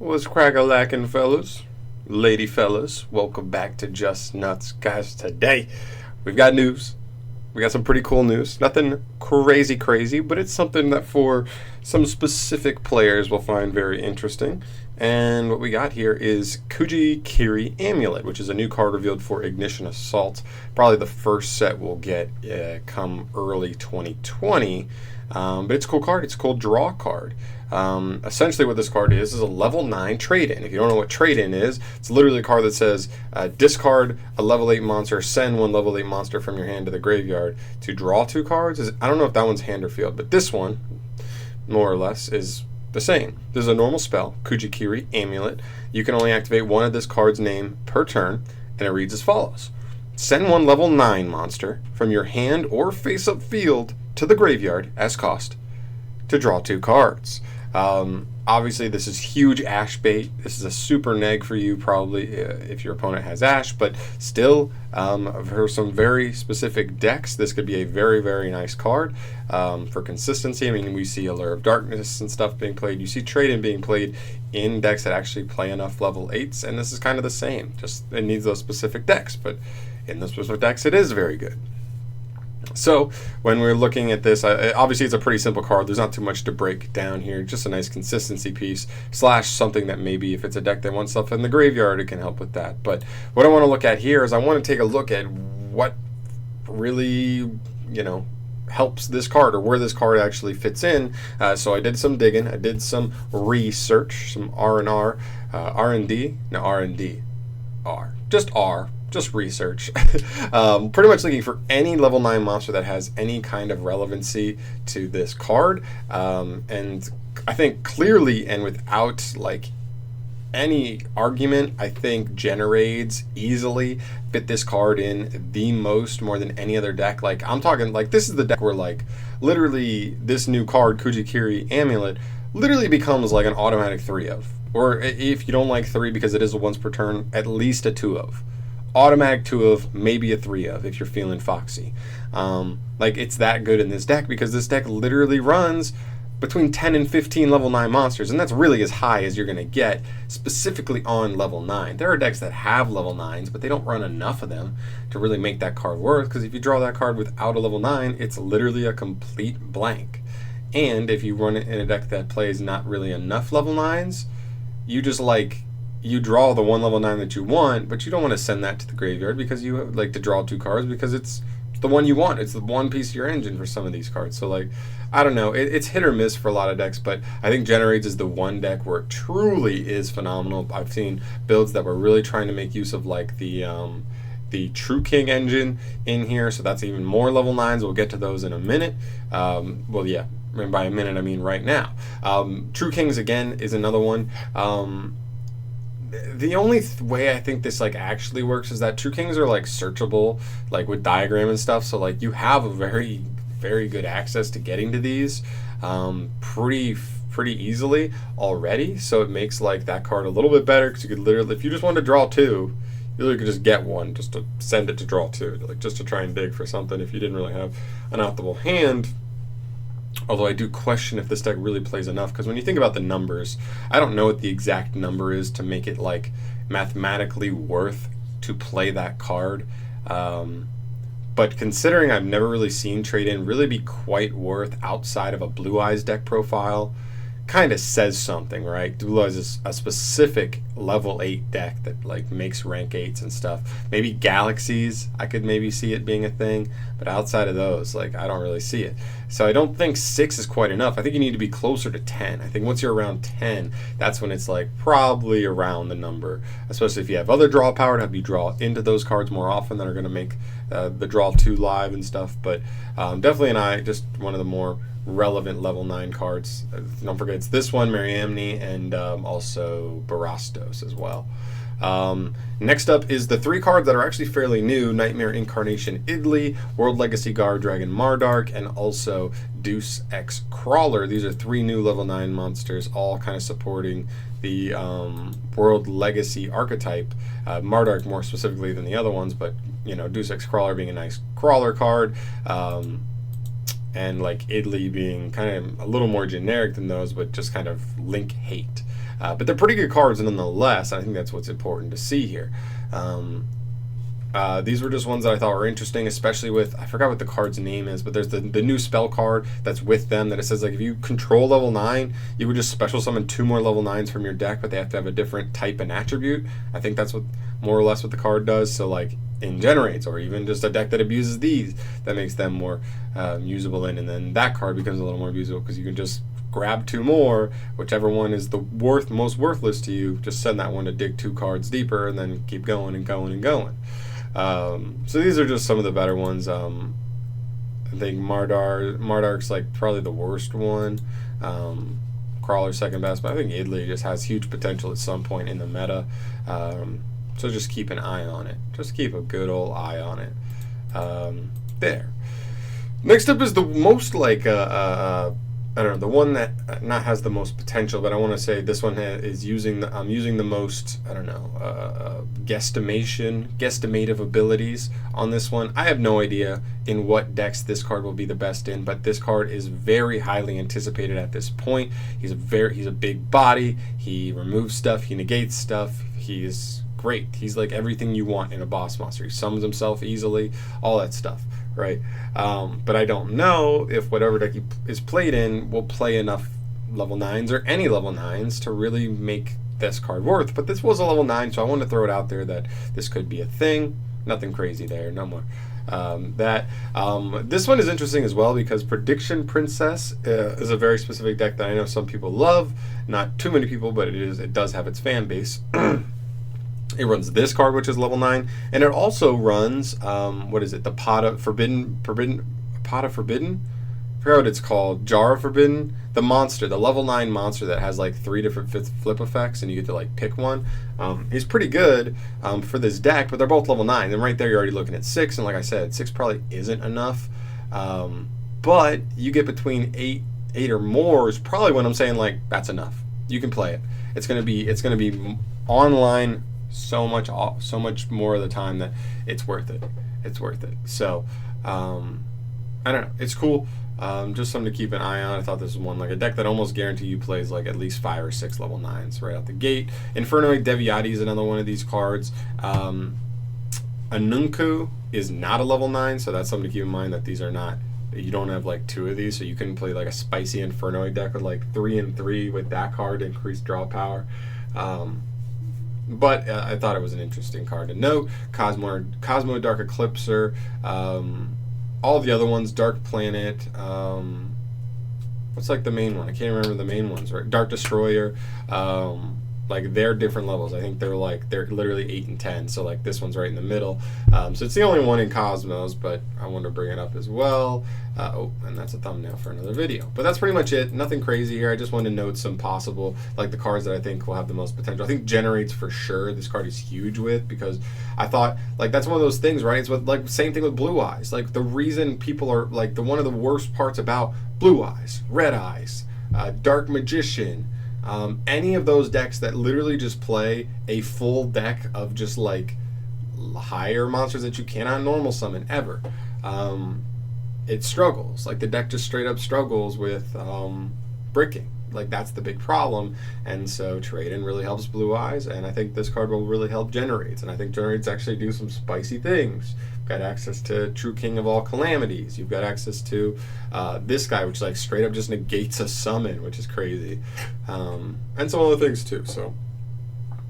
What's crack-a-lackin', fellas? Lady fellas, welcome back to Just Nuts. Guys, today we've got news. We got some pretty cool news. Nothing crazy, but it's something that for some specific players will find very interesting. And what we got here is Kujikiri Amulet, which is a new card revealed for Ignition Assault. Probably the first set we'll get come early 2020. But it's a cool card. It's a cool draw card. Essentially what this card is a level 9 trade-in. If you don't know what trade-in is, it's literally a card that says discard a level 8 monster, send one level 8 monster from your hand to the graveyard to draw 2 cards. I don't know if that one's hand or field, but this one, more or less, is the same. This is a normal spell, Kujikiri Amulet. You can only activate one of this card's name per turn, and it reads as follows. Send one level 9 monster from your hand or face-up field to the graveyard as cost to draw 2 cards. Obviously, this is huge Ash bait. This is a super neg for you, probably, if your opponent has Ash, but still, for some very specific decks, this could be a very nice card for consistency. I mean, we see Allure of Darkness and stuff being played. You see Trade-In being played in decks that actually play enough level 8s, and this is kind of the same. Just it needs those specific decks, but in those specific decks, it is very good. So when we're looking at this, obviously it's a pretty simple card. There's not too much to break down here. Just a nice consistency piece / something that maybe if it's a deck that wants stuff in the graveyard, it can help with that. But what I want to look at here is I want to take a look at what really, helps this card or where this card actually fits in. So I did some digging. I did some research, some R&R, R&D, no R&D, R, just R. Just research. Pretty much looking for any level 9 monster that has any kind of relevancy to this card. And I think clearly and without any argument, I think Generaids easily fit this card in the most, more than any other deck. I'm talking this is the deck where literally this new card, Kujikiri Amulet, literally becomes an automatic 3 of. Or if you don't like 3 because it is a once per turn, at least a 2 of. Automatic 2 of, maybe a 3 of if you're feeling foxy. It's that good in this deck because this deck literally runs between 10 and 15 level 9 monsters, and that's really as high as you're going to get specifically on level 9. There are decks that have level 9s, but they don't run enough of them to really make that card worth, because if you draw that card without a level 9, it's literally a complete blank. And if you run it in a deck that plays not really enough level 9s, you just you draw the one level 9 that you want, but you don't want to send that to the graveyard because you like to draw 2 cards because it's the one you want. It's the one piece of your engine for some of these cards. So I don't know. It's hit or miss for a lot of decks, but I think Generaids is the one deck where it truly is phenomenal. I've seen builds that were really trying to make use of the True King engine in here, so that's even more level 9s. We'll get to those in a minute. Well, yeah, and by a minute I mean right now. True Kings again is another one. The only way I think this actually works is that True Kings are searchable with diagram and stuff, so you have a very good access to getting to these pretty easily already, so it makes that card a little bit better because you could literally, if you just wanted to draw 2, you literally could just get one just to send it to draw 2, just to try and dig for something if you didn't really have an optimal hand. Although I do question if this deck really plays enough, because when you think about the numbers, I don't know what the exact number is to make it mathematically worth to play that card. But considering I've never really seen Trade-In really be quite worth outside of a Blue Eyes deck profile, kind of says something, right? Blue Eyes is a specific level 8 deck that makes rank 8s and stuff. Maybe Galaxies, I could maybe see it being a thing, but outside of those, I don't really see it. So I don't think 6 is quite enough. I think you need to be closer to 10. I think once you're around 10, that's when it's probably around the number, especially if you have other draw power to have you draw into those cards more often that are going to make the draw 2 live and stuff. But definitely just one of the more relevant level 9 cards. Don't forget it's this one, Mariamne, and also Barastos as well. Next up is the 3 cards that are actually fairly new: Nightmare Incarnation Idli, World Legacy Guard Dragon Mardark, and also Deus Ex Crawler. These are 3 new level 9 monsters, all kind of supporting the World Legacy archetype. Mardark more specifically than the other ones, but Deus Ex Crawler being a nice crawler card. And Idli being kind of a little more generic than those, but just kind of link hate. But they're pretty good cards nonetheless. I think that's what's important to see here. These were just ones that I thought were interesting, especially with, I forgot what the card's name is, but there's the new spell card that's with them that it says, like, if you control level 9, you would just special summon 2 more level 9s from your deck, but they have to have a different type and attribute. I think that's what more or less what the card does. So, like, in generates, or even just a deck that abuses these, that makes them more usable in, and then that card becomes a little more usable because you can just grab 2 more, whichever one is the most worthless to you, just send that one to dig 2 cards deeper, and then keep going and going and going. So these are just some of the better ones. I think Mardark's like probably the worst one. Crawler's second best, but I think Idley just has huge potential at some point in the meta. So just keep an eye on it. Just keep a good old eye on it. There. Next up is the most like I don't know, the one that not has the most potential, but I want to say this one is using the most, I don't know, guesstimative abilities on this one. I have no idea in what decks this card will be the best in, but this card is very highly anticipated at this point. He's a big body. He removes stuff. He negates stuff. He's great. He's like everything you want in a boss monster. He summons himself easily, all that stuff. Right, but I don't know if whatever deck he is played in will play enough level 9s or any level 9s to really make this card worth. But this was a level 9, so I want to throw it out there that this could be a thing. Nothing crazy there, no more. This one is interesting as well because Prediction Princess is a very specific deck that I know some people love. Not too many people, but it does have its fan base. It runs this card, which is level 9, and it also runs, what is it, the Pot of Forbidden? I forget what it's called, Jar of Forbidden, the monster, the level 9 monster that has like 3 different flip effects, and you get to like pick one. He's pretty good for this deck, but they're both level 9, and right there you're already looking at 6, and like I said, 6 probably isn't enough, but you get between 8 or more is probably when I'm saying like, that's enough. You can play it. It's gonna be online so much more of the time that it's worth it. It's worth it. So I don't know, it's cool. Just something to keep an eye on. I thought this was one, like a deck that almost guarantee you plays like at least 5 or 6 level 9s right out the gate. Infernoid Deviati is another one of these cards. Anunku is not a level 9, so that's something to keep in mind, that these are not, you don't have like 2 of these, so you can play like a spicy Infernoid deck with like 3 and 3 with that card to increase draw power. But I thought it was an interesting card to note. Cosmo Dark Eclipser, all the other ones, Dark Planet, what's like the main one? I can't remember the main ones, right? Dark Destroyer, like they're different levels. I think they're literally 8 and 10, so like this one's right in the middle. So it's the only one in Cosmos, but I wanted to bring it up as well. Oh, and that's a thumbnail for another video. But that's pretty much it. Nothing crazy here. I just wanted to note some possible, like the cards that I think will have the most potential. I think Generates for sure. This card is huge with, because I thought like that's one of those things, right? It's with like same thing with Blue Eyes. Like the reason people are like one of the worst parts about Blue Eyes, Red Eyes, Dark Magician. Any of those decks that literally just play a full deck of just like higher monsters that you cannot normal summon ever, it struggles. Like the deck just straight up struggles with bricking. Like that's the big problem, and so Trade-In really helps Blue Eyes, and I think this card will really help Generates, and I think Generates actually do some spicy things. You've got access to True King of All Calamities. You've got access to this guy, which like straight up just negates a summon, which is crazy, and some other things too. So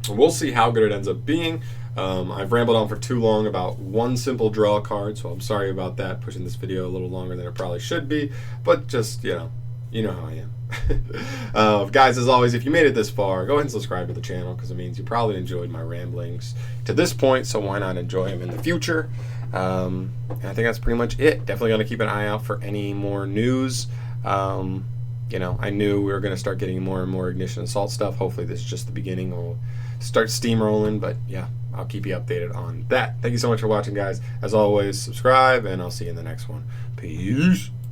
we'll see how good it ends up being. I've rambled on for too long about one simple draw card, so I'm sorry about that, pushing this video a little longer than it probably should be, but just, you know how I am. Guys, as always, if you made it this far, go ahead and subscribe to the channel, because it means you probably enjoyed my ramblings to this point, so why not enjoy them in the future? And I think that's pretty much it. Definitely going to keep an eye out for any more news. I knew we were going to start getting more and more Ignition Assault stuff. Hopefully this is just the beginning. We'll start steamrolling, but yeah, I'll keep you updated on that. Thank you so much for watching, guys. As always, subscribe, and I'll see you in the next one. Peace.